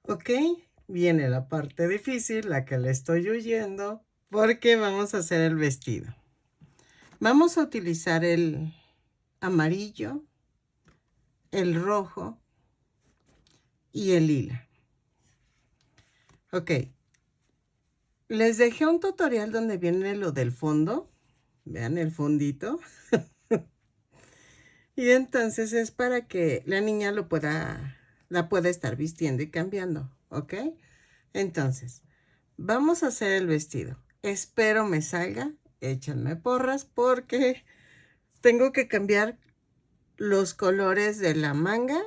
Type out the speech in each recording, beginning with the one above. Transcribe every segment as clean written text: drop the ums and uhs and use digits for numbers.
Ok, viene la parte difícil, la que le estoy huyendo, porque vamos a hacer el vestido. Vamos a utilizar el amarillo, el rojo y el lila. Ok, les dejé un tutorial donde viene lo del fondo. Vean el fondito. Y entonces es para que la niña la pueda estar vistiendo y cambiando, ¿ok? Entonces, vamos a hacer el vestido. Espero me salga. Échenme porras porque tengo que cambiar los colores de la manga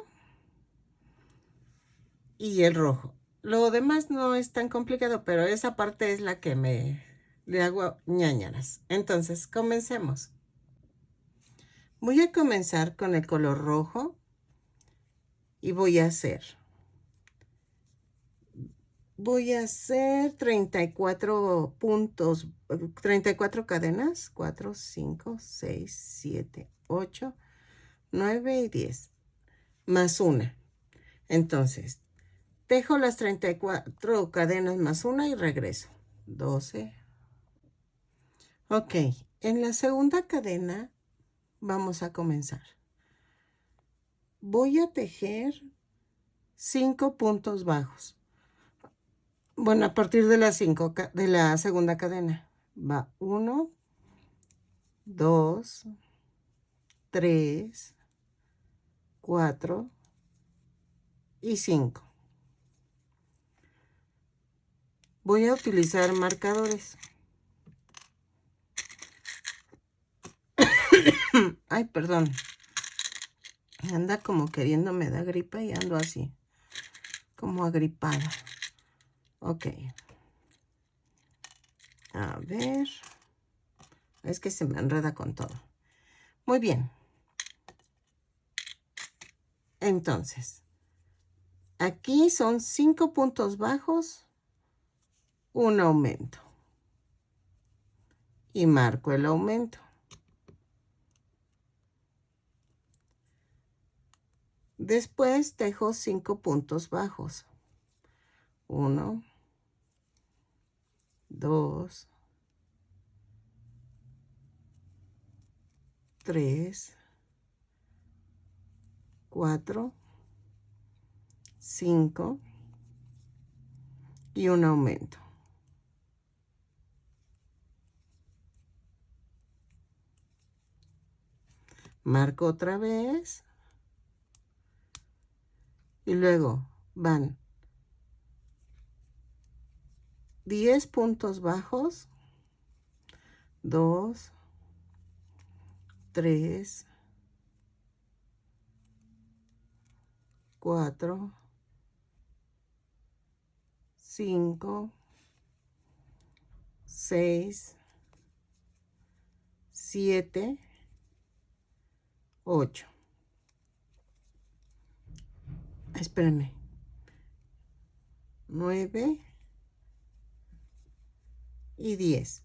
y el rojo. Lo demás no es tan complicado, pero esa parte es la que le hago ñañaras. Entonces, comencemos. Voy a comenzar con el color rojo y voy a hacer 34 puntos, 34 cadenas, 4, 5, 6, 7, 8, 9 y 10, más una. Entonces, tejo las 34 cadenas más una y regreso. 12. Ok, en la segunda cadena vamos a comenzar. Voy a tejer 5 puntos bajos. Bueno, a partir de las 5 de la segunda cadena. Va 1, 2, 3, 4 y 5. Voy a utilizar marcadores. Ay, perdón. Anda como queriendo, me da gripa y ando así, como agripada. Ok. A ver. Es que se me enreda con todo. Muy bien. Entonces, aquí son 5 puntos bajos, un aumento. Y marco el aumento. Después tejo 5 puntos bajos. 1, 2, 3, 4, 5 y un aumento. Marco otra vez. Y luego van 10 puntos bajos. 2, 3, 4, 5, 6, 7, 8. Espérenme. 9 y 10.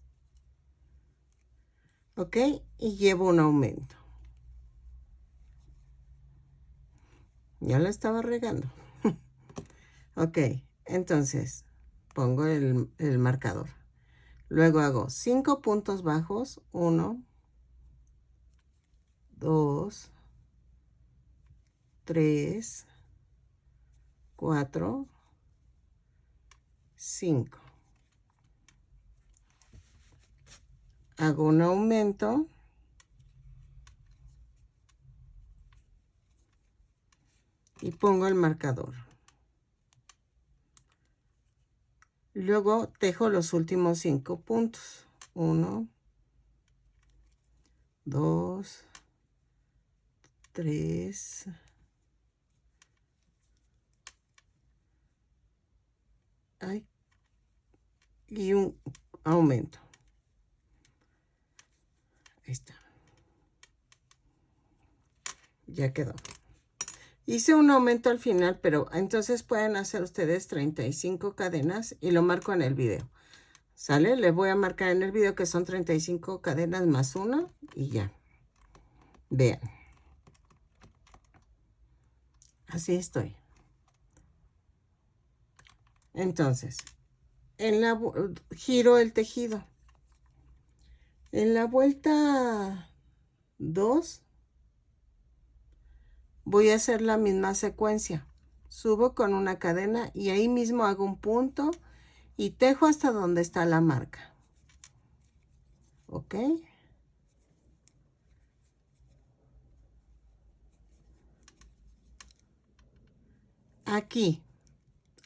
¿Ok? Y llevo un aumento. Ya la estaba regando. Ok, entonces pongo el marcador. Luego hago 5 puntos bajos. 1, 2, 3, 4, 5. Hago un aumento. Y pongo el marcador. Luego tejo los últimos 5 puntos. 1, 2, 3, y un aumento. Ahí está. Ya quedó. Hice un aumento al final, pero entonces pueden hacer ustedes 35 cadenas y lo marco en el video. ¿Sale? Le voy a marcar en el video que son 35 cadenas más una y ya. Vean. Así estoy. Entonces, giro el tejido. En la vuelta 2 voy a hacer la misma secuencia. Subo con una cadena y ahí mismo hago un punto y tejo hasta donde está la marca. ¿Ok? Aquí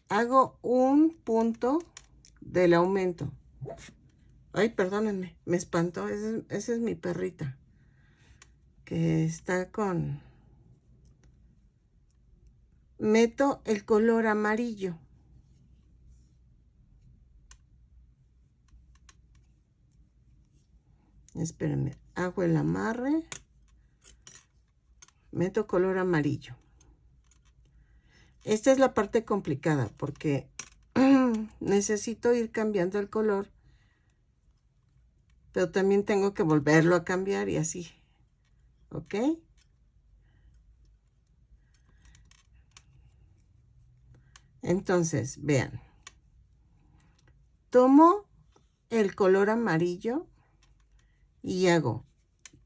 hago un punto del aumento. Ay, perdónenme, me espantó. Esa es mi perrita, que está con... Meto el color amarillo. Espérenme, hago el amarre. Meto color amarillo. Esta es la parte complicada porque necesito ir cambiando el color, pero también tengo que volverlo a cambiar y así. ¿Ok? Entonces, vean. Tomo el color amarillo y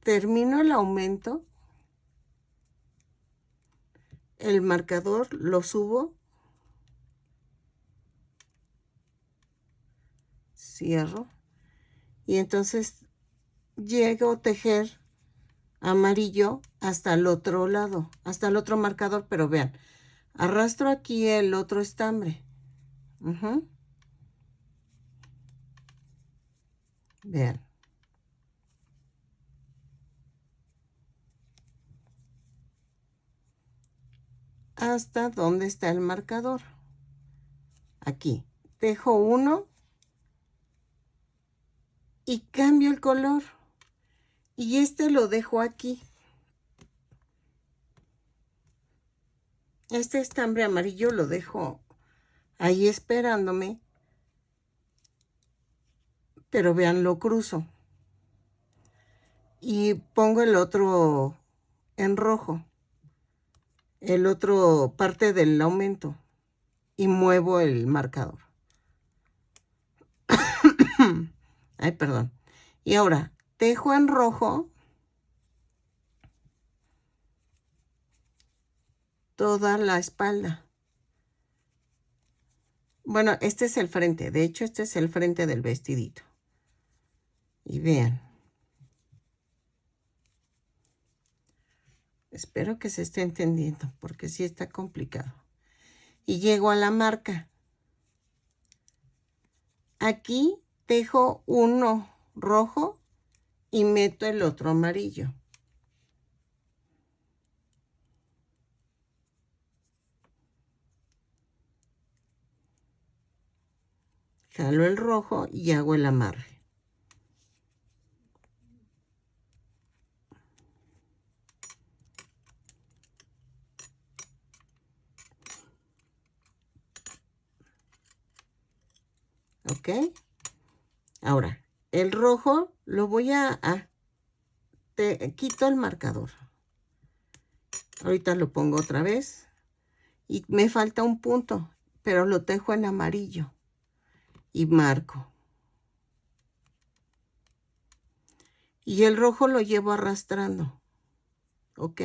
termino el aumento, el marcador lo subo, cierro y entonces llego a tejer amarillo hasta el otro lado, hasta el otro marcador, pero vean, arrastro aquí el otro estambre. Vean. Hasta donde está el marcador. Aquí. Tejo uno y cambio el color. Y este lo dejo aquí. Este estambre amarillo lo dejo ahí esperándome. Pero vean, lo cruzo. Y pongo el otro en rojo. El otro parte del aumento. Y muevo el marcador. Ay, perdón. Y ahora, tejo en rojo toda la espalda. Bueno, este es el frente. De hecho, este es el frente del vestidito. Y vean. Espero que se esté entendiendo, porque sí está complicado. Y llego a la marca. Aquí tejo uno rojo y meto el otro amarillo. Jalo el rojo y hago el amarre. ¿Ok? Ahora, el rojo lo voy quito el marcador. Ahorita lo pongo otra vez. Y me falta un punto, pero lo tejo en amarillo. Y marco. Y el rojo lo llevo arrastrando. ¿Ok?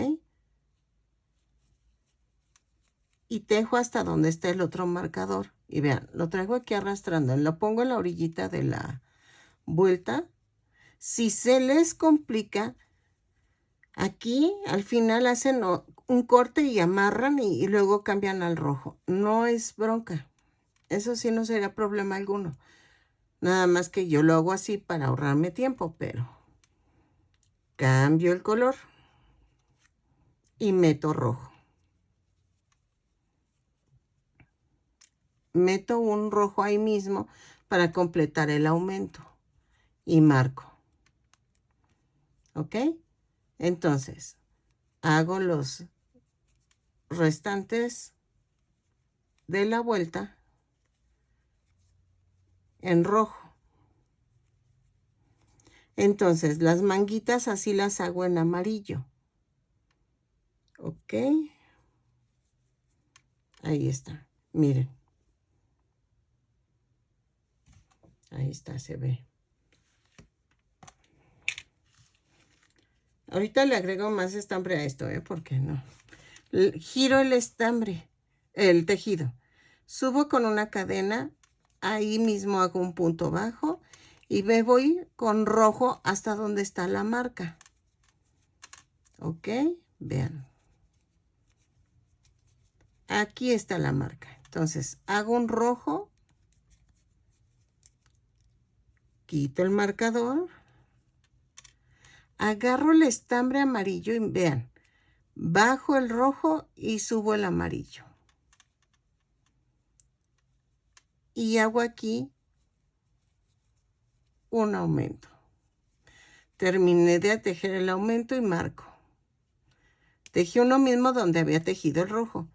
Y tejo hasta donde está el otro marcador. Y vean, lo traigo aquí arrastrando. Lo pongo en la orillita de la vuelta. Si se les complica, aquí al final hacen un corte y amarran y luego cambian al rojo. No es bronca. Eso sí no sería problema alguno. Nada más que yo lo hago así para ahorrarme tiempo, pero cambio el color y meto rojo. Meto un rojo ahí mismo para completar el aumento y marco. ¿Ok? Entonces, hago los restantes de la vuelta en rojo. Entonces, las manguitas así las hago en amarillo. ¿Ok? Ahí está. Miren. Ahí está, se ve. Ahorita le agrego más estambre a esto, porque no. Giro el estambre, el tejido. Subo con una cadena, ahí mismo hago un punto bajo y me voy con rojo hasta donde está la marca. ¿Ok? Vean. Aquí está la marca. Entonces, hago un rojo, quito el marcador, agarro el estambre amarillo y vean, bajo el rojo y subo el amarillo. Y hago aquí un aumento. Terminé de tejer el aumento y marco. Tejí uno mismo donde había tejido el rojo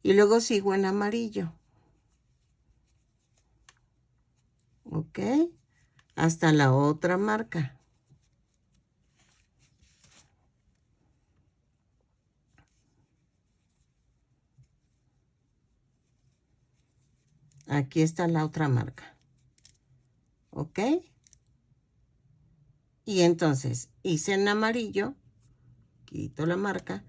y luego sigo en amarillo. ¿Ok? Hasta la otra marca. Aquí está la otra marca. ¿Ok? Y entonces hice en amarillo, quito la marca,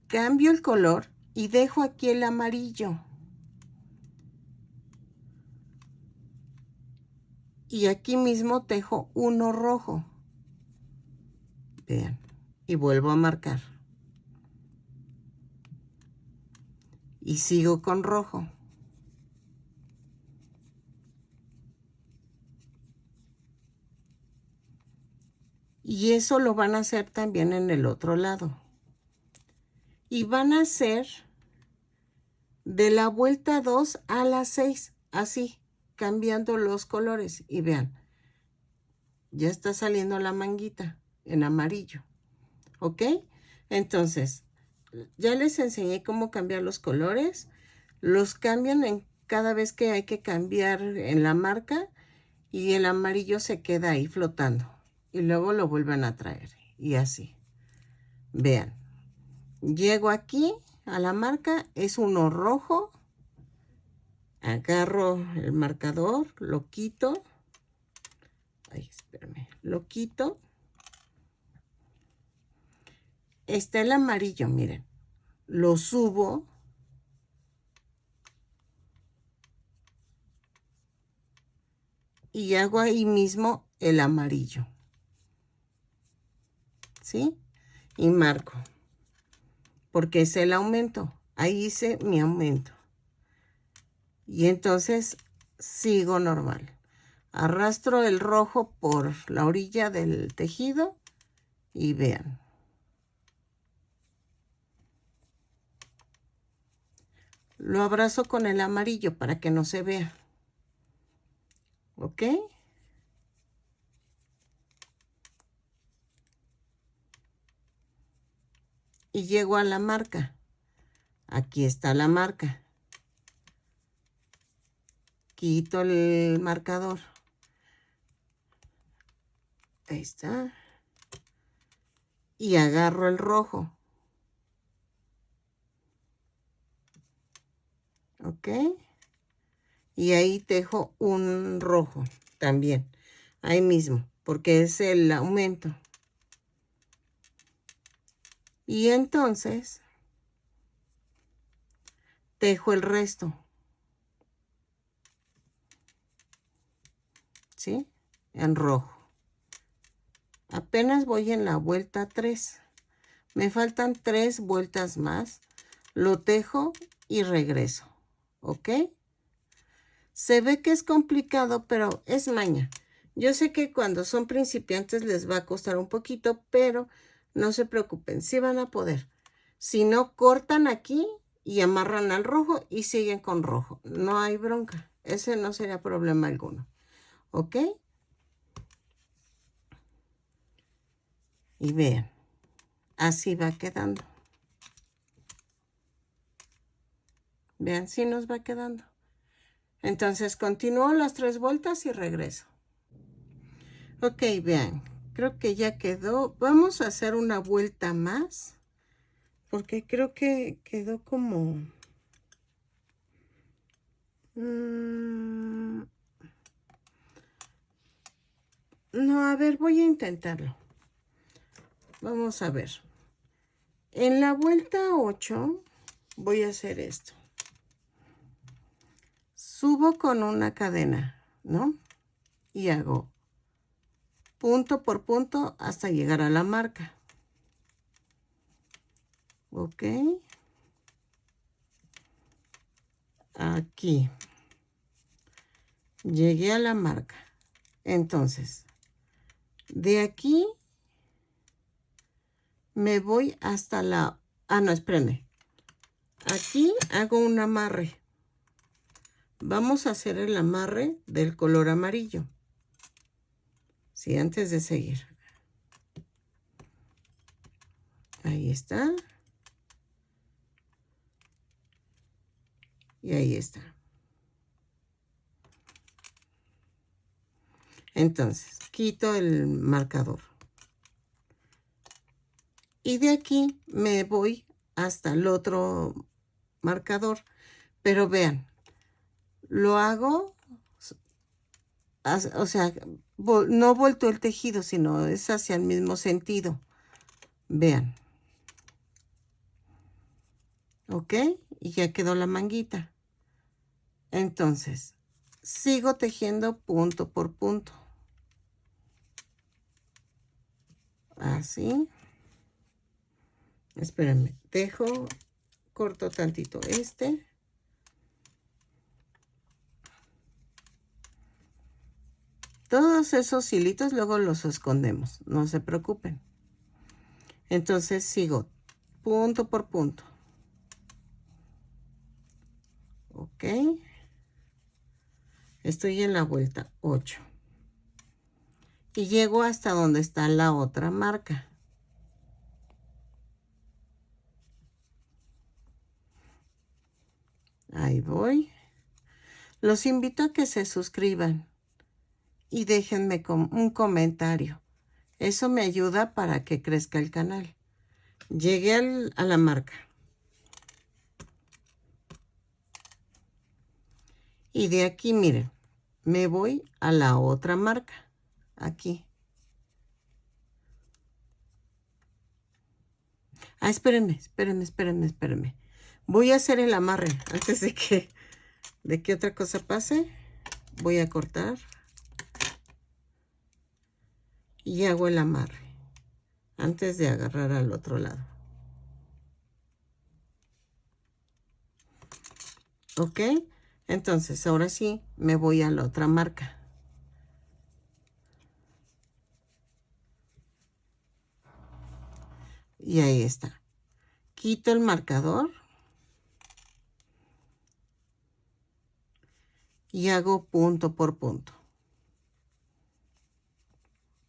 cambio el color y dejo aquí el amarillo. Y aquí mismo tejo uno rojo. Vean. Y vuelvo a marcar. Y sigo con rojo. Y eso lo van a hacer también en el otro lado. Y van a hacer de la vuelta 2 a la 6, así, cambiando los colores. Y vean, ya está saliendo la manguita en amarillo. ¿Ok? Entonces, ya les enseñé cómo cambiar los colores. Los cambian en cada vez que hay que cambiar en la marca y el amarillo se queda ahí flotando. Y luego lo vuelven a traer. Y así. Vean. Llego aquí a la marca, es uno rojo. Agarro el marcador, lo quito. Ay, espérame. Lo quito. Está el amarillo, miren. Lo subo. Y hago ahí mismo el amarillo. ¿Sí? Y marco. Porque es el aumento. Ahí hice mi aumento. Y entonces sigo normal. Arrastro el rojo por la orilla del tejido y vean. Lo abrazo con el amarillo para que no se vea. ¿Ok? Y llego a la marca. Aquí está la marca. Quito el marcador. Ahí está. Y agarro el rojo. ¿Ok? Y ahí tejo un rojo también. Ahí mismo, porque es el aumento. Y entonces tejo el resto. ¿Sí? En rojo. Apenas voy en la vuelta 3. Me faltan 3 vueltas más. Lo tejo y regreso. ¿Ok? Se ve que es complicado, pero es maña. Yo sé que cuando son principiantes les va a costar un poquito, pero no se preocupen, sí van a poder. Si no, cortan aquí y amarran al rojo y siguen con rojo. No hay bronca. Ese no sería problema alguno. ¿Ok? Y vean, así va quedando. Vean, sí nos va quedando. Entonces continúo las 3 vueltas y regreso. Ok, vean, creo que ya quedó. Vamos a hacer una vuelta más, porque creo que quedó como... No, a ver, voy a intentarlo. Vamos a ver. En la vuelta 8 voy a hacer esto. Subo con una cadena, ¿no? Y hago punto por punto hasta llegar a la marca. Ok. Aquí. Llegué a la marca. Entonces, de aquí me voy hasta la... Ah, no, espérenme. Aquí hago un amarre. Vamos a hacer el amarre del color amarillo. Sí, antes de seguir. Ahí está. Y ahí está. Entonces, quito el marcador. Y de aquí me voy hasta el otro marcador. Pero vean, lo hago, o sea, no vuelto el tejido, sino es hacia el mismo sentido. Vean. ¿Ok? Y ya quedó la manguita. Entonces, sigo tejiendo punto por punto. Así. Espérenme, corto tantito este. Todos esos hilitos luego los escondemos, no se preocupen. Entonces sigo punto por punto. Ok. Estoy en la vuelta 8. Y llego hasta donde está la otra marca. Ahí voy. Los invito a que se suscriban y déjenme un comentario. Eso me ayuda para que crezca el canal. Llegué a la marca. Y de aquí, miren, me voy a la otra marca. Aquí. Ah, espérenme. Voy a hacer el amarre antes de que otra cosa pase. Voy a cortar. Y hago el amarre antes de agarrar al otro lado. ¿Ok? Entonces, ahora sí, me voy a la otra marca. Y ahí está. Quito el marcador. Y hago punto por punto.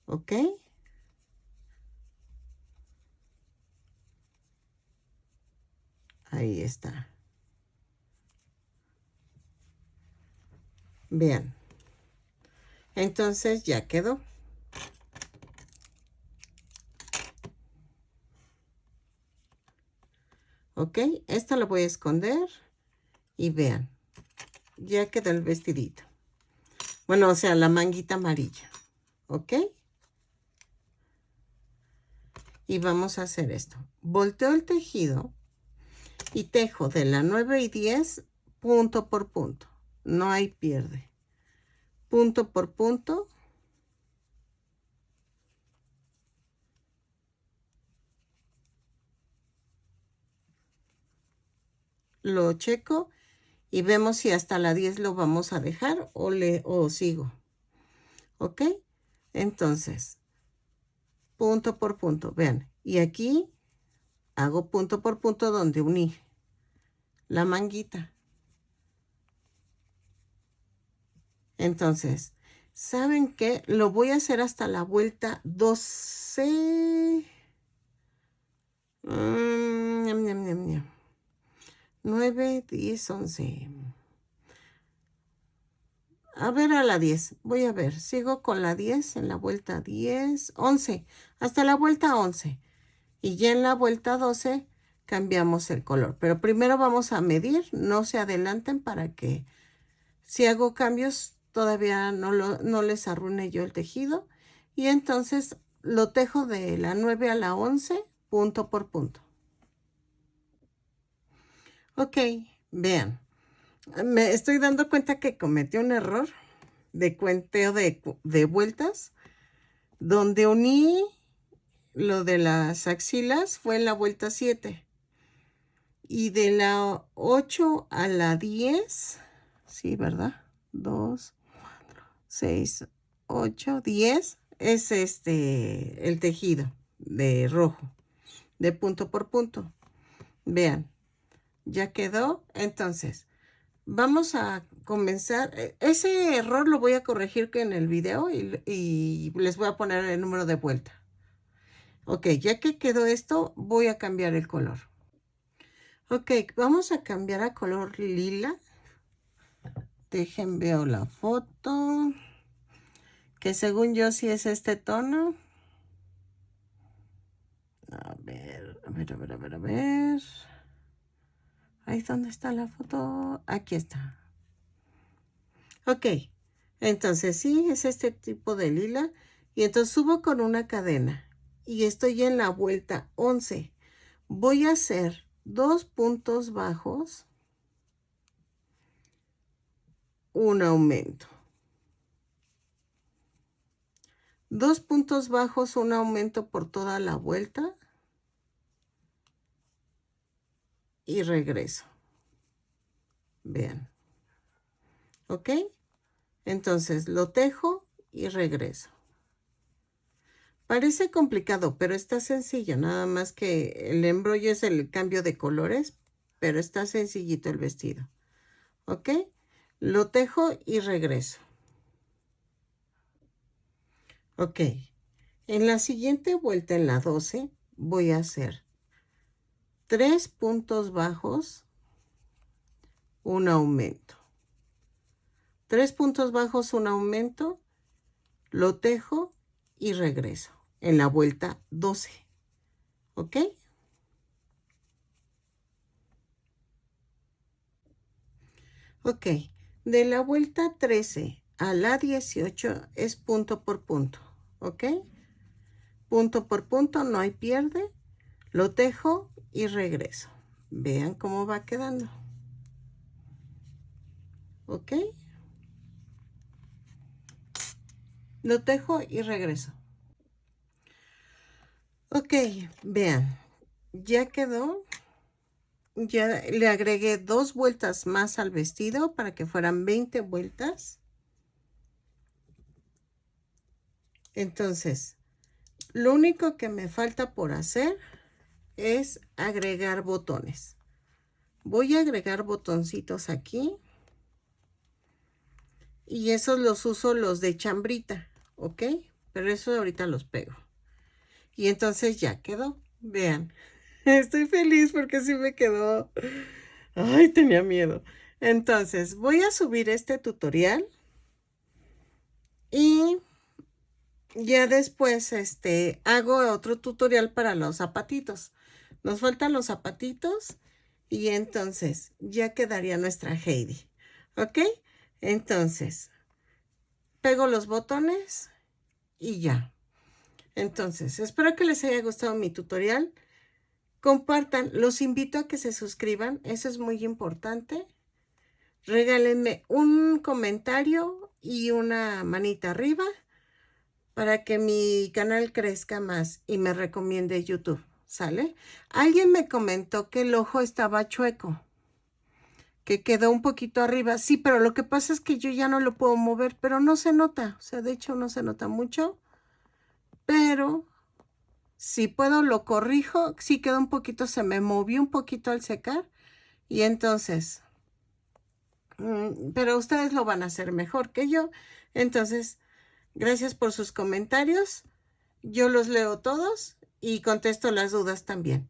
¿Ok? Ahí está. Vean. Entonces ya quedó. ¿Ok? Esta lo voy a esconder. Y vean. Ya quedó el vestidito. Bueno, o sea, la manguita amarilla. ¿Ok? Y vamos a hacer esto. Volteo el tejido y tejo de la 9 y 10 punto por punto. No hay pierde. Punto por punto. Lo checo y vemos si hasta la 10 lo vamos a dejar o sigo. ¿Ok? Entonces, punto por punto. Vean. Y aquí hago punto por punto donde uní la manguita. Entonces, ¿saben qué? Lo voy a hacer hasta la vuelta 12. Ñam, ñam, ñam, ñam. 9, 10, 11. A ver a la 10. Voy a ver. Sigo con la 10 en la vuelta 10, 11. Hasta la vuelta 11. Y ya en la vuelta 12 cambiamos el color. Pero primero vamos a medir. No se adelanten para que si hago cambios todavía no les arruine yo el tejido. Y entonces lo tejo de la 9 a la 11, punto por punto. Ok, vean. Me estoy dando cuenta que cometí un error de cuenteo de vueltas, donde uní lo de las axilas fue en la vuelta 7. Y de la 8 a la 10, sí, ¿verdad? 2, 6, 8, 10 es el tejido de rojo, de punto por punto. Vean, ya quedó. Entonces, vamos a comenzar. Ese error lo voy a corregir en el video y les voy a poner el número de vuelta. Ok, ya que quedó esto, voy a cambiar el color. Ok, vamos a cambiar a color lila. Dejen, veo la foto. Que según yo sí es este tono. A ver, a ver, a ver, a ver, a ver. Ahí, ¿dónde está la foto? Aquí está. Ok, entonces sí, es este tipo de lila. Y entonces subo con una cadena. Y estoy en la vuelta 11. Voy a hacer 2 puntos bajos, un aumento. 2 puntos bajos, un aumento por toda la vuelta. Y regreso. Vean. ¿Ok? Entonces lo tejo y regreso. Parece complicado, pero está sencillo. Nada más que el embrollo es el cambio de colores, pero está sencillito el vestido. ¿Ok? Lo tejo y regreso. Ok. En la siguiente vuelta, en la 12, voy a hacer 3 puntos bajos, un aumento. 3 puntos bajos, un aumento, lo tejo y regreso en la vuelta 12. ¿Ok? Ok. De la vuelta 13 a la 18 es punto por punto. ¿Ok? Punto por punto, no hay pierde. Lo tejo y regreso. Vean cómo va quedando. ¿Ok? Lo tejo y regreso. Ok, vean. Ya quedó. Ya le agregué 2 vueltas más al vestido para que fueran 20 vueltas. Entonces, lo único que me falta por hacer es agregar botones. Voy a agregar botoncitos aquí. Y esos los uso los de chambrita, ¿ok? Pero eso ahorita los pego. Y entonces ya quedó. Vean. Estoy feliz porque sí me quedó. Ay, tenía miedo. Entonces, voy a subir este tutorial. Y ya después, hago otro tutorial para los zapatitos. Nos faltan los zapatitos. Y entonces, ya quedaría nuestra Heidi. ¿Ok? Entonces, pego los botones y ya. Entonces, espero que les haya gustado mi tutorial. Compartan, los invito a que se suscriban, eso es muy importante. Regálenme un comentario y una manita arriba para que mi canal crezca más y me recomiende YouTube, ¿sale? Alguien me comentó que el ojo estaba chueco, que quedó un poquito arriba. Sí, pero lo que pasa es que yo ya no lo puedo mover, pero no se nota. O sea, de hecho no se nota mucho, pero si puedo lo corrijo. Sí quedó un poquito, se me movió un poquito al secar. Y entonces, pero ustedes lo van a hacer mejor que yo. Entonces, gracias por sus comentarios. Yo los leo todos y contesto las dudas también.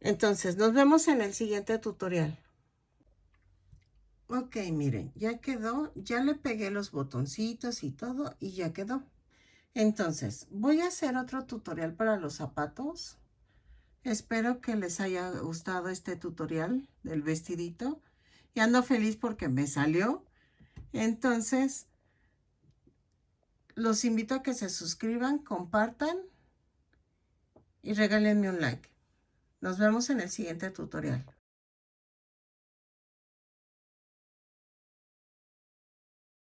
Entonces, nos vemos en el siguiente tutorial. Ok, miren, ya quedó. Ya le pegué los botoncitos y todo y ya quedó. Entonces, voy a hacer otro tutorial para los zapatos. Espero que les haya gustado este tutorial del vestidito. Y ando feliz porque me salió. Entonces, Los invito a que se suscriban, compartan y regálenme un like. Nos vemos en el siguiente tutorial.